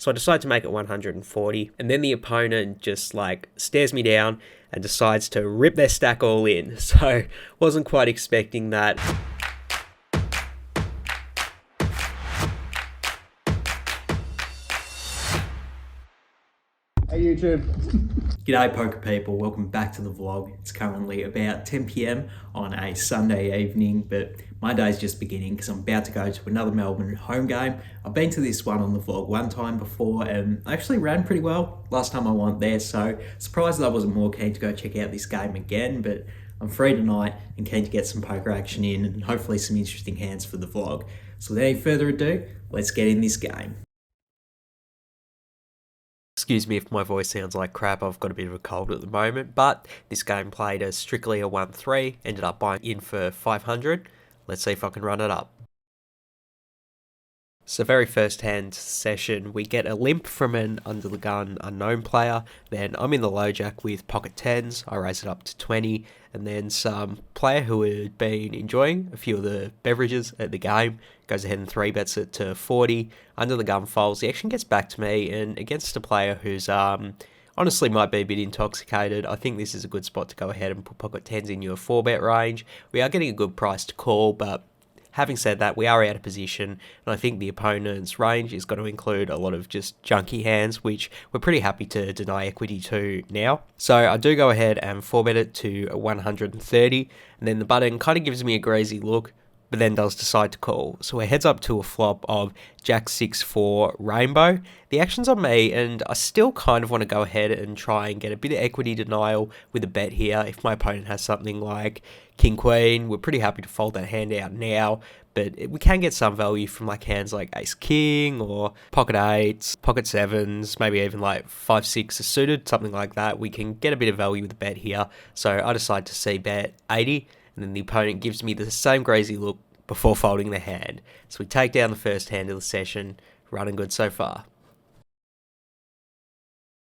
So I decide to make it 140, and then the opponent just like stares me down and decides to rip their stack all in. So wasn't quite expecting that. Hey YouTube. G'day poker people, welcome back to the vlog. It's currently about 10 p.m. on a Sunday evening, but my day's just beginning because I'm about to go to another Melbourne home game. I've been to this one on the vlog one time before and I actually ran pretty well last time I went there, so surprised that I wasn't more keen to go check out this game again, but I'm free tonight and keen to get some poker action in and hopefully some interesting hands for the vlog. So without any further ado, let's get in this game. Excuse me if my voice sounds like crap, I've got a bit of a cold at the moment, but this game played as strictly a 1-3, ended up buying in for 500. Let's see if I can run it up. So very first hand session, we get a limp from an under the gun unknown player, then I'm in the low jack with pocket 10s, I raise it up to 20, and then some player who had been enjoying a few of the beverages at the game goes ahead and 3-bets it to 40, under the gun folds, the action gets back to me, and against a player who's honestly might be a bit intoxicated, I think this is a good spot to go ahead and put pocket 10s in your 4-bet range. We are getting a good price to call, but having said that, we are out of position, and I think the opponent's range is going to include a lot of just junky hands, which we're pretty happy to deny equity to now. So I do go ahead and 4-bet it to 130, and then the button kind of gives me a greasy look, but then does decide to call. So it heads up to a flop of Jack 6-4 Rainbow. The action's on me, and I still kind of want to go ahead and try and get a bit of equity denial with a bet here. If my opponent has something like King Queen, we're pretty happy to fold that hand out now, but we can get some value from like hands like Ace King or Pocket 8s, Pocket 7s, maybe even like 5-6 suited, something like that. We can get a bit of value with a bet here. So I decide to c-bet 80, and then the opponent gives me the same crazy look before folding the hand. So we take down the first hand of the session, running good so far.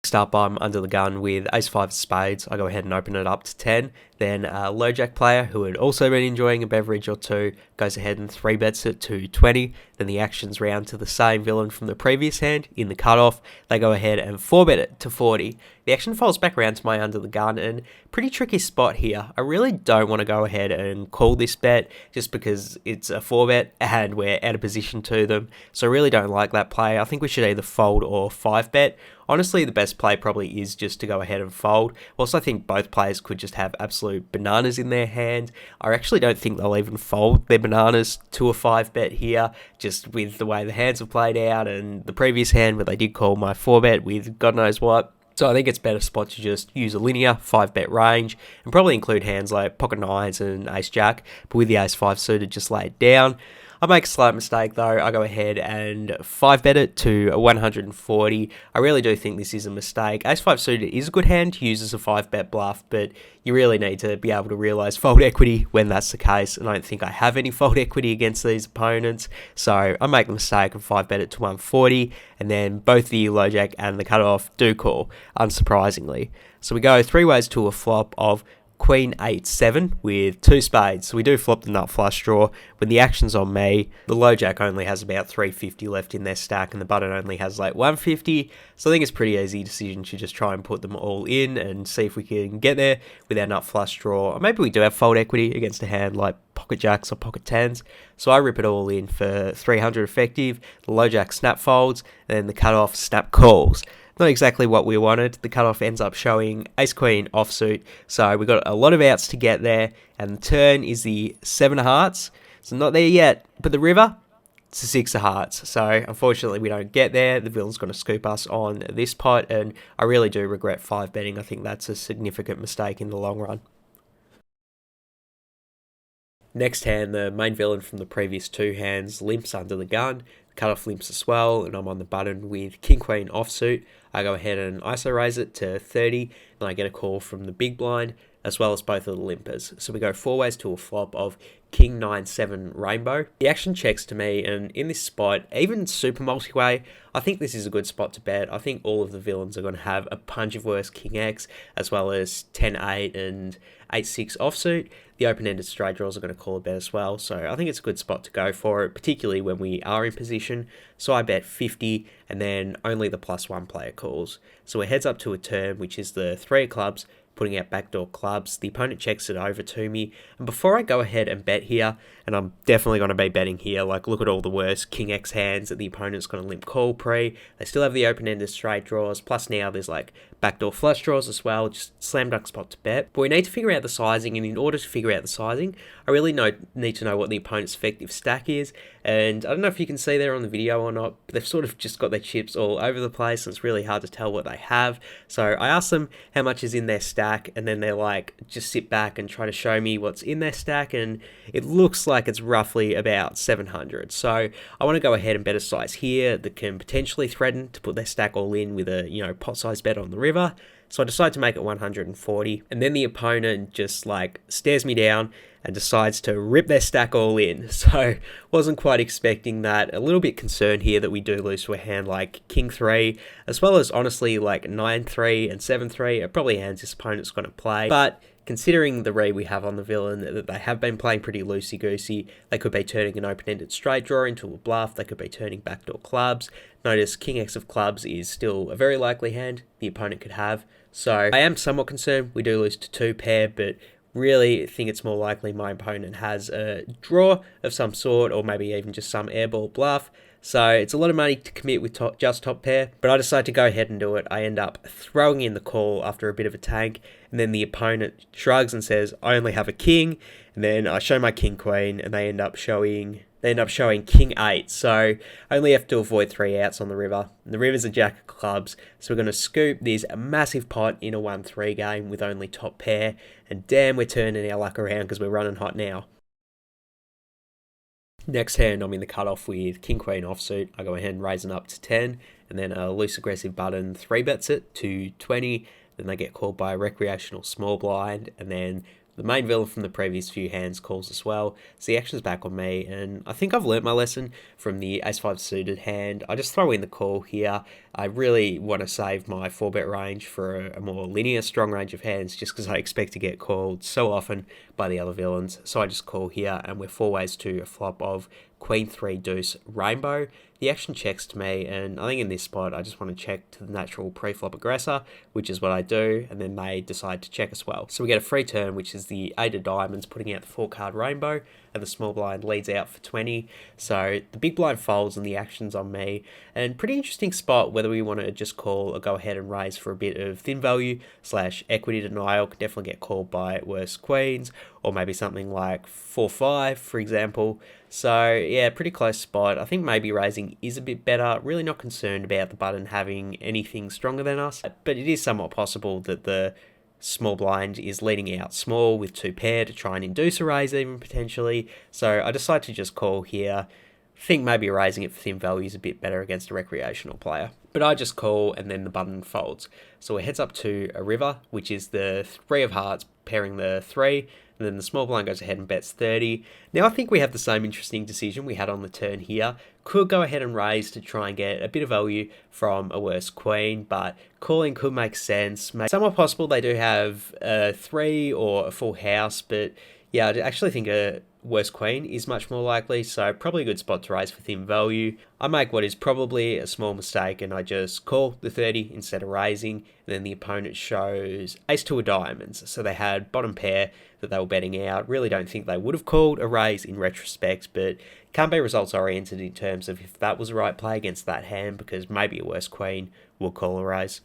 Next up, I'm under the gun with Ace-5 of spades. I go ahead and open it up to 10. Then a low jack player who had also been enjoying a beverage or two goes ahead and 3-bets it to 20. Then the action's round to the same villain from the previous hand in the cutoff. They go ahead and 4-bet it to 40. The action falls back around to my under the gun, and pretty tricky spot here. I really don't want to go ahead and call this bet just because it's a 4-bet and we're out of position to them. So I really don't like that play. I think we should either fold or 5-bet. Honestly, the best play probably is just to go ahead and fold. Whilst I think both players could just have absolute bananas in their hand, I actually don't think they'll even fold their bananas to a 5-bet here, just with the way the hands have played out and the previous hand where they did call my 4-bet with God knows what. So I think it's better spot to just use a linear 5-bet range and probably include hands like pocket 9s and ace jack, but with the ace 5 suited just lay it down. I make a slight mistake though. I go ahead and 5-bet it to 140. I really do think this is a mistake. Ace 5 suited is a good hand to use as a 5-bet bluff, but you really need to be able to realise fold equity when that's the case, and I don't think I have any fold equity against these opponents. So I make the mistake and 5-bet it to 140, and then both the low jack and the cutoff do call, unsurprisingly. So we go 3 ways to a flop of Queen 8-7 with 2 spades. So we do flop the nut flush draw. When the action's on me, the low jack only has about 350 left in their stack and the button only has like 150. So I think it's a pretty easy decision to just try and put them all in and see if we can get there with our nut flush draw. Or maybe we do have fold equity against a hand like pocket jacks or pocket 10s. So I rip it all in for 300 effective. The low jack snap folds and then the cutoff snap calls. Not exactly what we wanted. The cutoff ends up showing ace queen offsuit, so we got a lot of outs to get there, and the turn is the 7 of hearts. So not there yet, but the river, it's the 6 of hearts. So unfortunately we don't get there. The villain's going to scoop us on this pot, and I really do regret 5-betting. I think that's a significant mistake in the long run. Next hand, the main villain from the previous 2 hands limps under the gun. Cutoff limps as well, and I'm on the button with King Queen offsuit. I go ahead and ISO raise it to 30, and I get a call from the big blind. as well as both of the limpers. So we go 4 ways to a flop of King 9-7 Rainbow. The action checks to me, and in this spot, even super multi-way, I think this is a good spot to bet. I think all of the villains are going to have a bunch of worse King X, as well as 10-8 and 8-6 offsuit. The open-ended straight draws are going to call a bet as well, so I think it's a good spot to go for it, particularly when we are in position. So I bet 50, and then only the +1 player calls. So it heads up to a turn, which is the 3 of clubs, putting out backdoor clubs. The opponent checks it over to me, and before I go ahead and bet here, and I'm definitely going to be betting here, like look at all the worst King X hands that the opponent's going to limp call pre. They still have the open-ended straight draws, plus now there's like backdoor flush draws as well, just slam dunk spot to bet. But we need to figure out the sizing, and in order to figure out the sizing, I really need to know what the opponent's effective stack is, and I don't know if you can see there on the video or not, but they've sort of just got their chips all over the place, and it's really hard to tell what they have. So I asked them how much is in their stack, and then they're like, just sit back and try to show me what's in their stack, and it looks like it's roughly about 700. So I want to go ahead and bet a size here that can potentially threaten to put their stack all in with a, pot size bet on the river. So I decide to make it 140, and then the opponent just like stares me down and decides to rip their stack all in. So wasn't quite expecting that. A little bit concerned here that we do lose to a hand like King 3, as well as honestly like 9-3 and 7-3 are probably hands this opponent's going to play. But considering the read we have on the villain, that they have been playing pretty loosey-goosey, they could be turning an open-ended straight draw into a bluff, they could be turning backdoor clubs. Notice King X of clubs is still a very likely hand the opponent could have. So I am somewhat concerned we do lose to 2 pair, but really think it's more likely my opponent has a draw of some sort, or maybe even just some airball bluff. So it's a lot of money to commit with just top pair, but I decide to go ahead and do it. I end up throwing in the call after a bit of a tank, and then the opponent shrugs and says, I only have a king, and then I show my king queen, and they end up showing King 8, so I only have to avoid 3 outs on the river. The river's a jack of clubs, so we're going to scoop this massive pot in a 1-3 game with only top pair, and damn, we're turning our luck around because we're running hot now. Next hand, I'm in the cutoff with King Queen offsuit. I go ahead and raise it up to 10, and then a loose aggressive button 3-bets it to 20. Then they get called by a recreational small blind, and then the main villain from the previous few hands calls as well. So the action's back on me, and I think I've learnt my lesson from the ace-5 suited hand. I just throw in the call here. I really want to save my 4-bet range for a more linear, strong range of hands, just because I expect to get called so often by the other villains. So I just call here, and we're 4 ways to a flop of Queen 3 deuce Rainbow. The action checks to me, and I think in this spot I just want to check to the natural pre-flop aggressor, which is what I do, and then they decide to check as well. So we get a free turn, which is the 8 of diamonds putting out the 4-card rainbow, and the small blind leads out for 20. So the big blind folds and the action's on me, and pretty interesting spot whether we want to just call or go ahead and raise for a bit of thin value / equity denial. Could definitely get called by worse queens, or maybe something like 4-5 for example. So yeah, pretty close spot. I think maybe raising is a bit better. Really not concerned about the button having anything stronger than us, but it is somewhat possible that the small blind is leading out small with 2 pair to try and induce a raise even potentially. So I decide to just call here. Think maybe raising it for thin value is a bit better against a recreational player. But I just call, and then the button folds. So it heads up to a river, which is the 3 of hearts pairing the 3, and then the small blind goes ahead and bets 30. Now I think we have the same interesting decision we had on the turn here. Could go ahead and raise to try and get a bit of value from a worse queen, but calling could make sense. Somewhat possible they do have a 3 or a full house, but yeah, I actually think a worse queen is much more likely, so probably a good spot to raise for thin value. I make what is probably a small mistake, and I just call the 30 instead of raising, and then the opponent shows ace-2 of diamonds, so they had bottom pair that they were betting out. Really don't think they would have called a raise in retrospect, but can't be results oriented in terms of if that was the right play against that hand, because maybe a worse queen will call a raise.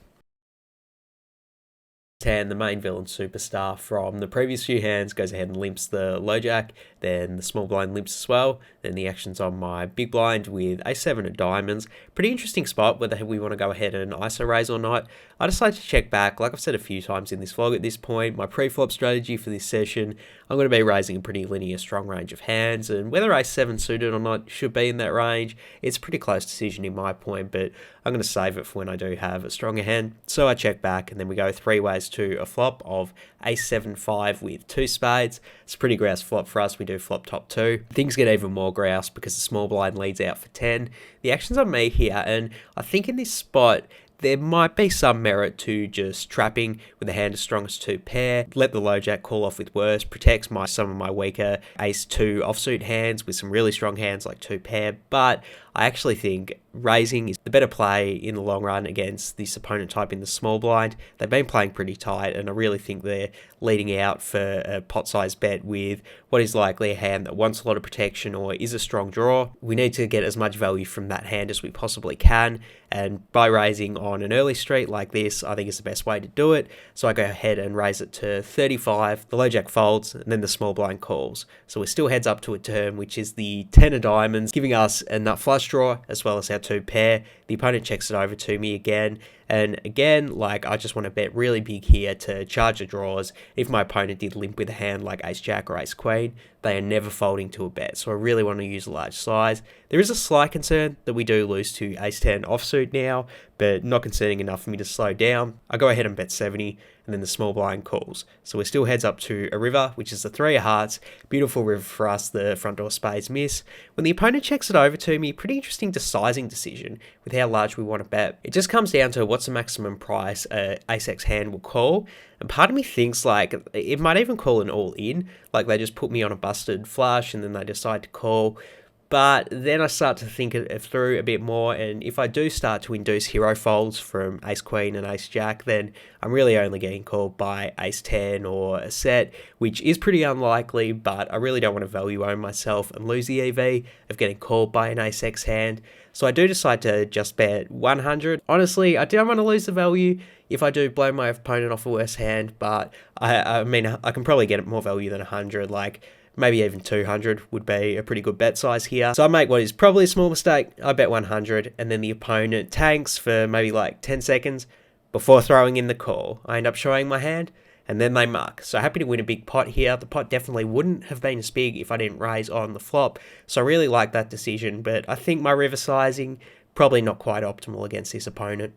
And the main villain superstar from the previous few hands goes ahead and limps the low jack, then the small blind limps as well, then the action's on my big blind with a7 of diamonds. Pretty interesting spot whether we want to go ahead and ISO raise or not. I decided to check back. Like I've said a few times in this vlog at this point, my pre-flop strategy for this session, I'm going to be raising a pretty linear strong range of hands, and whether a7 suited or not should be in that range, it's a pretty close decision in my point, but I'm going to save it for when I do have a stronger hand. So I check back, and then we go 3 ways to a flop of ace-7-5 with 2 spades. It's a pretty grouse flop for us. We do flop top 2. Things get even more grouse because the small blind leads out for 10. The action's on me here, and I think in this spot, there might be some merit to just trapping with a hand as strong as 2 pair, let the low jack call off with worse, protects some of my weaker ace-2 offsuit hands with some really strong hands like 2 pair, but I actually think raising is the better play in the long run against this opponent type in the small blind. They've been playing pretty tight, and I really think they're leading out for a pot size bet with what is likely a hand that wants a lot of protection or is a strong draw. We need to get as much value from that hand as we possibly can, and by raising on an early street like this, I think is the best way to do it. So I go ahead and raise it to 35, the low jack folds, and then the small blind calls. So we're still heads up to a turn, which is the 10 of diamonds, giving us a nut flush draw as well as our 2 pair. The opponent checks it over to me again, and again, like, I just want to bet really big here to charge the draws. If my opponent did limp with a hand like ace jack or ace queen, they are never folding to a bet, so I really want to use a large size. There is a slight concern that we do lose to ace 10 offsuit now, but not concerning enough for me to slow down. I go ahead and bet 70, and then the small blind calls. So we're still heads up to a river, which is the 3 of hearts. Beautiful river for us, the front door spades miss. When the opponent checks it over to me, pretty interesting sizing decision with how large we want to bet. It just comes down to what's the maximum price a ace-x hand will call. And part of me thinks like it might even call an all-in, like they just put me on a busted flush and then they decide to call. But then I start to think it through a bit more, and if I do start to induce hero folds from ace-queen and ace-jack, then I'm really only getting called by ace-10 or a set, which is pretty unlikely, but I really don't want to value own myself and lose the EV of getting called by an ace-x hand. So I do decide to just bet 100. Honestly, I don't want to lose the value if I do blow my opponent off a worse hand, but I mean, I can probably get more value than 100, like maybe even 200 would be a pretty good bet size here. So I make what is probably a small mistake. I bet 100, and then the opponent tanks for maybe like 10 seconds before throwing in the call. I end up showing my hand, and then they muck. So happy to win a big pot here. The pot definitely wouldn't have been as big if I didn't raise on the flop. So I really like that decision, but I think my river sizing probably not quite optimal against this opponent.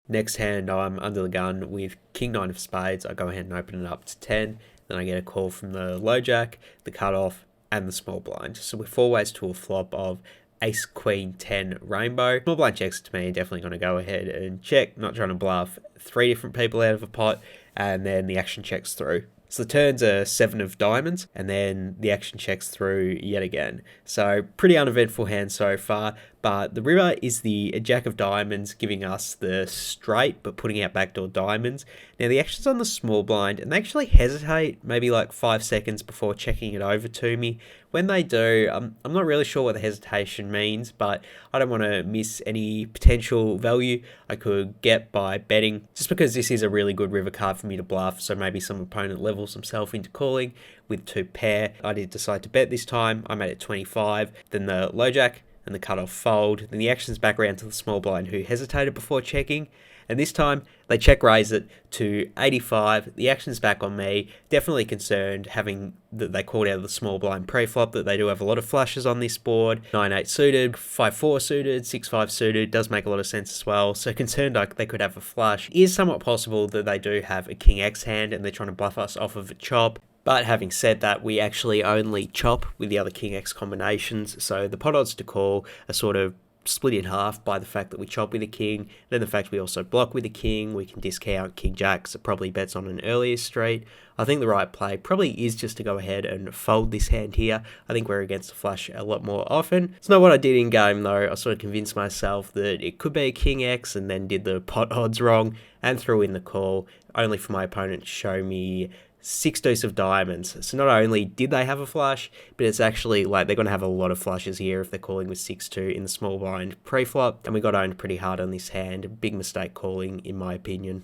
Next hand, I'm under the gun with king 9 of spades. I go ahead and open it up to 10. Then I get a call from the low jack, the cutoff, and the small blind. So we're 4 ways to a flop of ace, queen, 10, rainbow. Small blind checks to me, definitely going to go ahead and check, not trying to bluff 3 different people out of a pot, and then the action checks through. So the turns are 7 of diamonds, and then the action checks through yet again. So pretty uneventful hand so far, but the river is the jack of diamonds, giving us the straight, but putting out backdoor diamonds. Now the action's on the small blind, and they actually hesitate maybe like 5 seconds before checking it over to me. When they do, I'm not really sure what the hesitation means, but I don't want to miss any potential value I could get by betting, just because this is a really good river card for me to bluff, so maybe some opponent levels himself into calling with 2 pair. I did decide to bet this time. I made it 25, then the low jack and the cutoff fold, then the action's back around to the small blind who hesitated before checking, and this time they check raise it to 85. The action's back on me. Definitely concerned, having that they called out of the small blind pre-flop that they do have a lot of flushes on this board. 9-8 suited, 5-4 suited, 6-5 suited, does make a lot of sense as well. So concerned like they could have a flush. It is somewhat possible that they do have a king X hand and they're trying to bluff us off of a chop. But having said that, we actually only chop with the other king X combinations, so the pot odds to call are sort of split in half by the fact that we chop with a king, then the fact we also block with a king. We can discount king jack, so probably bets on an earlier straight. I think the right play probably is just to go ahead and fold this hand here. I think we're against the flush a lot more often. It's not what I did in game though. I sort of convinced myself that it could be a king X and then did the pot odds wrong and threw in the call, only for my opponent to show me 6 deuce of diamonds. So not only did they have a flush, but it's actually like they're going to have a lot of flushes here if they're calling with 6-2 in the small blind pre-flop, and we got owned pretty hard on this hand. Big mistake calling in my opinion.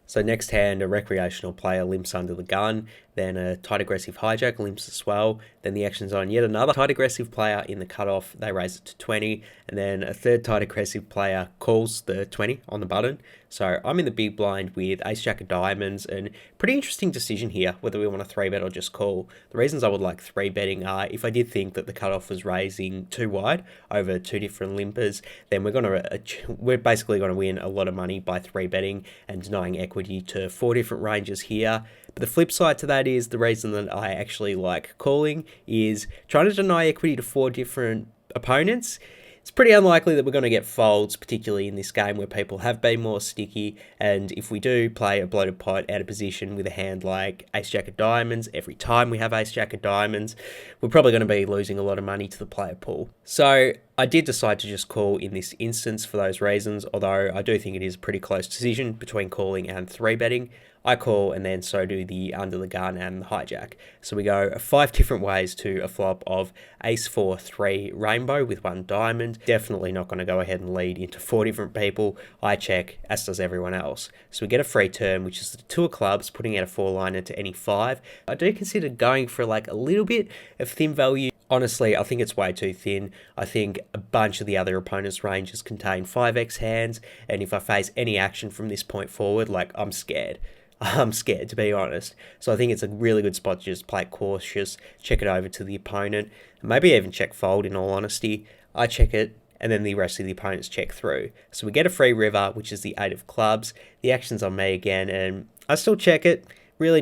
So next hand, a recreational player limps under the gun. then a tight aggressive hijack limps as well, then the action's on yet another tight aggressive player in the cutoff, they raise it to 20, and then a third tight aggressive player calls the 20 on the button. So I'm in the big blind with ace jack of diamonds, and pretty interesting decision here whether we want to 3-bet or just call. The reasons I would like 3-betting are if I did think that the cutoff was raising too wide over two different limpers, then we're basically going to win a lot of money by 3-betting and denying equity to 4 different ranges here. But the flip side to that is the reason that I actually like calling is trying to deny equity to 4 different opponents. It's pretty unlikely that we're going to get folds, particularly in this game where people have been more sticky, and if we do play a bloated pot out of position with a hand like ace jack of diamonds, every time we have ace jack of diamonds, we're probably going to be losing a lot of money to the player pool. So I did decide to just call in this instance for those reasons, although I do think it is a pretty close decision between calling and 3-betting. I call, and then so do the under the gun and the hijack. So we go 5 different ways to a flop of ace 4 3 rainbow with 1 diamond. Definitely not going to go ahead and lead into 4 different people. I check, as does everyone else. So we get a free turn, which is the 2 of clubs, putting out a 4-liner to any 5. I do consider going for like a little bit of thin value. Honestly, I think it's way too thin. I think a bunch of the other opponents' ranges contain 5x hands, and if I face any action from this point forward, like, I'm scared. I'm scared, to be honest. So I think it's a really good spot to just play cautious, check it over to the opponent, and maybe even check fold, in all honesty. I check it, and then the rest of the opponents check through. So we get a free river, which is the 8 of clubs. The action's on me again, and I still check it. Really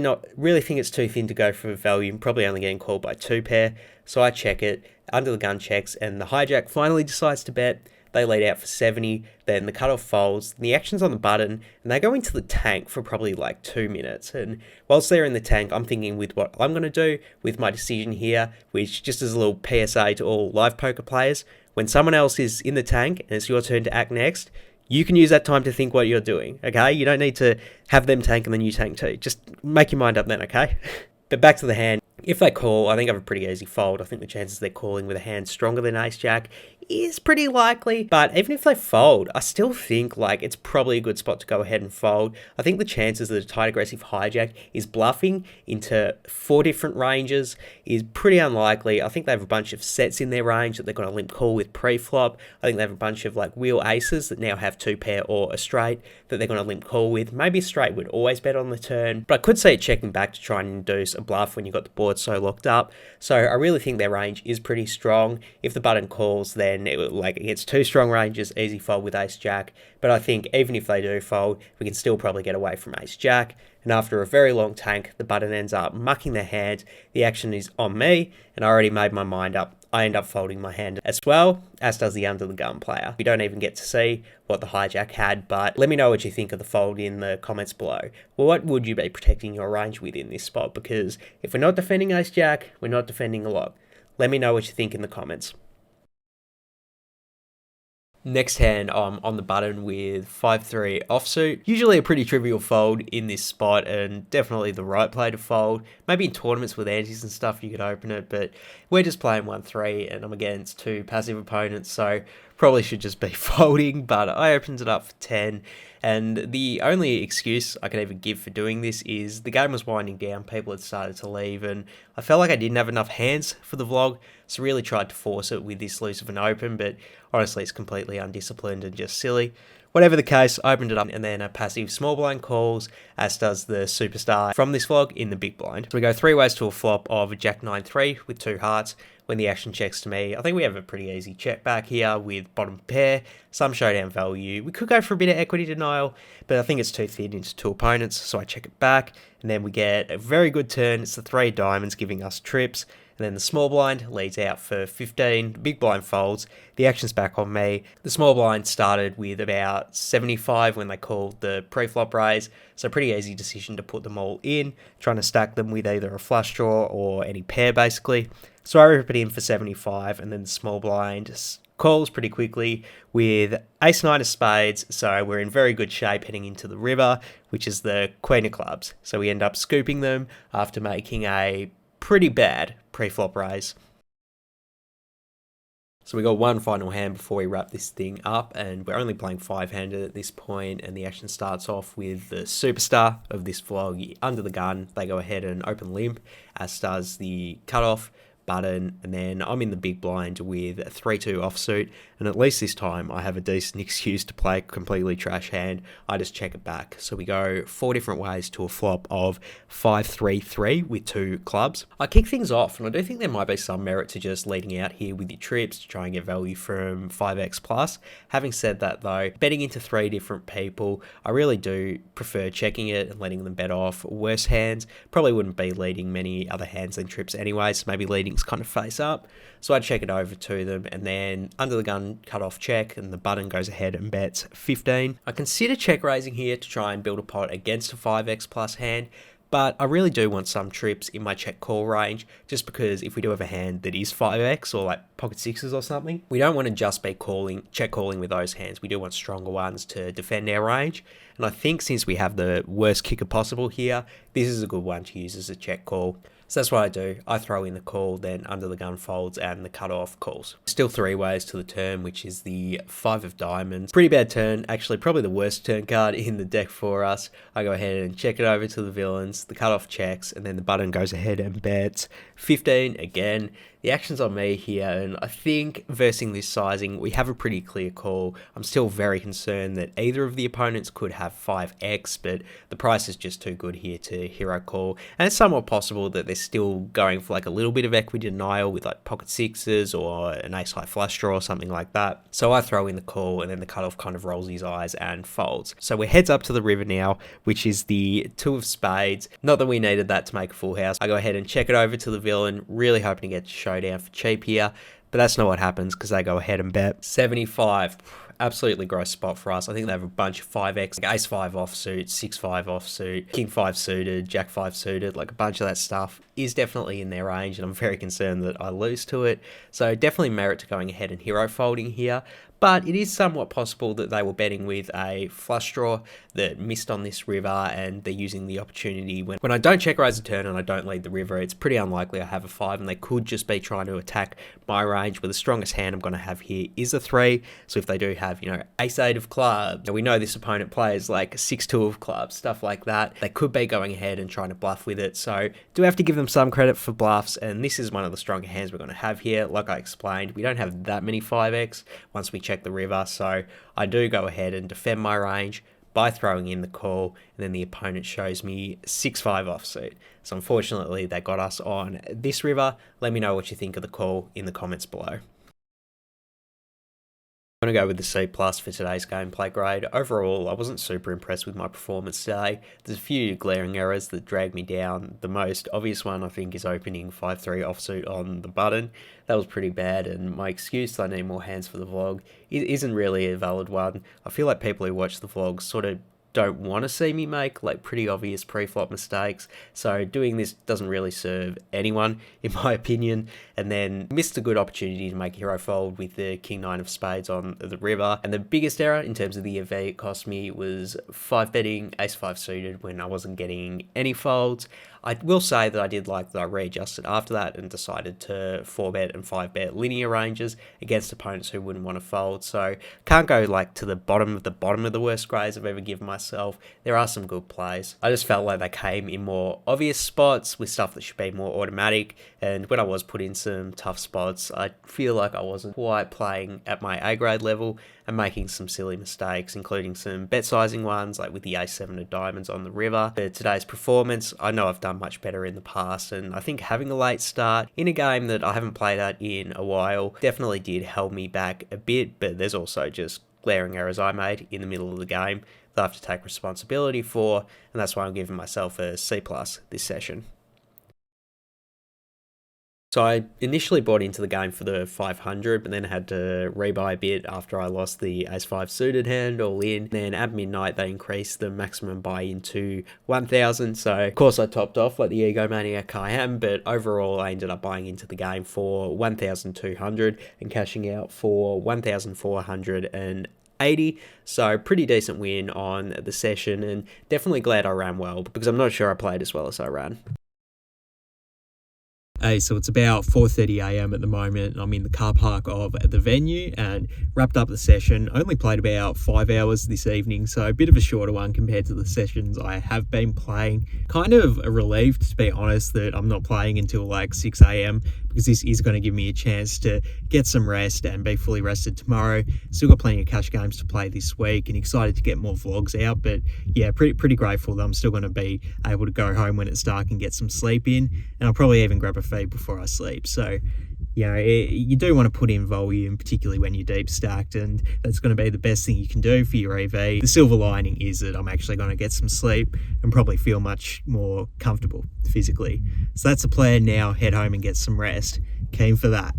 think it's too thin to go for value. I'm probably only getting called by 2 pair. So I check it, under the gun checks, and the hijack finally decides to bet. They lead out for 70, then the cutoff folds, the action's on the button, and they go into the tank for probably like 2 minutes. And whilst they're in the tank, I'm thinking with what I'm going to do with my decision here, which just as a little PSA to all live poker players, when someone else is in the tank and it's your turn to act next, you can use that time to think what you're doing, okay? You don't need to have them tank and then you tank too. Just make your mind up then, okay? But back to the hand. If they call, I think I have a pretty easy fold. I think the chances they're calling with a hand stronger than ace jack is pretty likely. But even if they fold, I still think like it's probably a good spot to go ahead and fold. I think the chances that a tight aggressive hijack is bluffing into 4 different ranges is pretty unlikely. I think they have a bunch of sets in their range that they're going to limp call with pre-flop. I think they have a bunch of like wheel aces that now have 2 pair or a straight that they're going to limp call with. Maybe a straight would always bet on the turn, but I could see it checking back to try and induce a bluff when you've got the board so locked up. So I really think their range is pretty strong. If the button calls, then it gets 2 strong ranges, easy fold with ace jack. But I think even if they do fold, we can still probably get away from ace jack. And after a very long tank, the button ends up mucking their hand. The action is on me, and I already made my mind up. I end up folding my hand as well, as does the under the gun player. We don't even get to see what the hijack had, but let me know what you think of the fold in the comments below. Well, what would you be protecting your range with in this spot? Because if we're not defending ace jack, we're not defending a lot. Let me know what you think in the comments. Next hand, I'm on the button with 5-3 offsuit. Usually a pretty trivial fold in this spot, and definitely the right play to fold. Maybe in tournaments with antes and stuff you could open it, but we're just playing 1-3 and I'm against 2 passive opponents, so probably should just be folding, but I opened it up for 10. And the only excuse I can even give for doing this is the game was winding down, people had started to leave, and I felt like I didn't have enough hands for the vlog, so really tried to force it with this loose of an open, but honestly it's completely undisciplined and just silly. Whatever the case, I opened it up, and then a passive small blind calls, as does the superstar from this vlog in the big blind. So we go 3 ways to a flop of jack 9-3 with 2 hearts. When the action checks to me, I think we have a pretty easy check back here with bottom pair, some showdown value. We could go for a bit of equity denial, but I think it's too thin into 2 opponents, so I check it back, and then we get a very good turn. It's the 3 diamonds giving us trips, and then the small blind leads out for 15, the big blind folds, the action's back on me. The small blind started with about 75 when they called the pre-flop raise, so pretty easy decision to put them all in, trying to stack them with either a flush draw or any pair basically. So I rip it in for 75, and then the small blind calls pretty quickly with ace 9 of spades, so we're in very good shape heading into the river, which is the queen of clubs. So we end up scooping them after making a pretty bad pre-flop raise. So we got one final hand before we wrap this thing up, and we're only playing 5-handed at this point, and the action starts off with the superstar of this vlog, Under the Gun. They go ahead and open limp, as does the cutoff, button, and then I'm in the big blind with a 3-2 offsuit, and at least this time I have a decent excuse to play a completely trash hand. I just check it back. So we go 4 different ways to a flop of 5-3-3 with 2 clubs. I kick things off, and I do think there might be some merit to just leading out here with your trips to try and get value from 5x plus. Having said that though, betting into 3 different people, I really do prefer checking it and letting them bet off worse hands. Probably wouldn't be leading many other hands than trips anyway, so maybe leading kind of face up. So I check it over to them, and then Under the Gun cut off check, and the button goes ahead and bets 15. I consider check raising here to try and build a pot against a 5x plus hand, but I really do want some trips in my check call range, just because if we do have a hand that is 5x or like pocket sixes or something, we don't want to just be check calling with those hands. We do want stronger ones to defend our range. And I think since we have the worst kicker possible here, this is a good one to use as a check call. So that's what I do. I throw in the call, then Under the Gun folds, and the cutoff calls. Still 3 ways to the turn, which is the 5 of diamonds. Pretty bad turn, actually probably the worst turn card in the deck for us. I go ahead and check it over to the villains, the cutoff checks, and then the button goes ahead and bets 15 again. The action's on me here, and I think versing this sizing, we have a pretty clear call. I'm still very concerned that either of the opponents could have 5x, but the price is just too good here to hero call. And it's somewhat possible that they're still going for like a little bit of equity denial with like pocket sixes or an ace high flush draw or something like that. So I throw in the call, and then the cutoff kind of rolls his eyes and folds. So we're heads up to the river now, which is the 2 of spades. Not that we needed that to make a full house. I go ahead and check it over to the villain, really hoping to get showdown for cheap here, but that's not what happens because they go ahead and bet 75. Absolutely gross spot for us. I think they have a bunch of 5x, like ace 5 offsuit, 6-5 offsuit, king 5 suited, jack 5 suited, like a bunch of that stuff is definitely in their range, and I'm very concerned that I lose to it. So definitely merit to going ahead and hero folding here. But it is somewhat possible that they were betting with a flush draw that missed on this river, and they're using the opportunity when I don't check raise a turn and I don't lead the river. It's pretty unlikely I have a 5, and they could just be trying to attack my range, where the strongest hand I'm going to have here is a 3. So if they do have, ace 8 of clubs, we know this opponent plays like 6-2 of clubs, stuff like that, they could be going ahead and trying to bluff with it. So do have to give them some credit for bluffs, and this is one of the stronger hands we're going to have here. Like I explained, we don't have that many 5x once we check the river, so I do go ahead and defend my range by throwing in the call, and then the opponent shows me 6-5 offsuit. So unfortunately they got us on this river. Let me know what you think of the call in the comments below. I'm going to go with the C+ for today's gameplay grade. Overall, I wasn't super impressed with my performance today. There's a few glaring errors that dragged me down. The most obvious one, I think, is opening 5-3 offsuit on the button. That was pretty bad, and my excuse that I need more hands for the vlog isn't really a valid one. I feel like people who watch the vlog sort of don't want to see me make like pretty obvious pre-flop mistakes, so doing this doesn't really serve anyone in my opinion. And then missed a good opportunity to make a hero fold with the king 9 of spades on the river, and the biggest error in terms of the EV it cost me was 5-betting ace 5 suited when I wasn't getting any folds. I will say that I did like that I readjusted after that and decided to 4-bet and 5-bet linear ranges against opponents who wouldn't want to fold. So can't go like to the bottom of the worst grades I've ever given myself. There are some good plays. I just felt like they came in more obvious spots with stuff that should be more automatic, and when I was put in some tough spots, I feel like I wasn't quite playing at my A grade level and making some silly mistakes, including some bet sizing ones like with the ace 7 of diamonds on the river. For today's performance, I know I've done much better in the past, and I think having a late start in a game that I haven't played at in a while definitely did hold me back a bit, but there's also just glaring errors I made in the middle of the game that I have to take responsibility for, and that's why I'm giving myself a C+ this session. So I initially bought into the game for the 500, but then had to rebuy a bit after I lost the ace 5 suited hand all in. Then at midnight they increased the maximum buy-in to 1,000. So of course I topped off like the ego maniac I am, but overall I ended up buying into the game for 1,200 and cashing out for 1,480. So pretty decent win on the session, and definitely glad I ran well, because I'm not sure I played as well as I ran. Hey, so it's about 4:30 a.m. at the moment. I'm in the car park of the venue and wrapped up the session. Only played about 5 hours this evening, so a bit of a shorter one compared to the sessions I have been playing. Kind of relieved, to be honest, that I'm not playing until like 6 a.m. because this is going to give me a chance to get some rest and be fully rested tomorrow. Still got plenty of cash games to play this week and excited to get more vlogs out, but yeah, pretty grateful that I'm still going to be able to go home when it's dark and get some sleep in, and I'll probably even grab a feed before I sleep. So you know, you do want to put in volume, particularly when you're deep stacked, and that's going to be the best thing you can do for your EV. The silver lining is that I'm actually going to get some sleep and probably feel much more comfortable physically. So that's the plan now, head home and get some rest. Keen for that.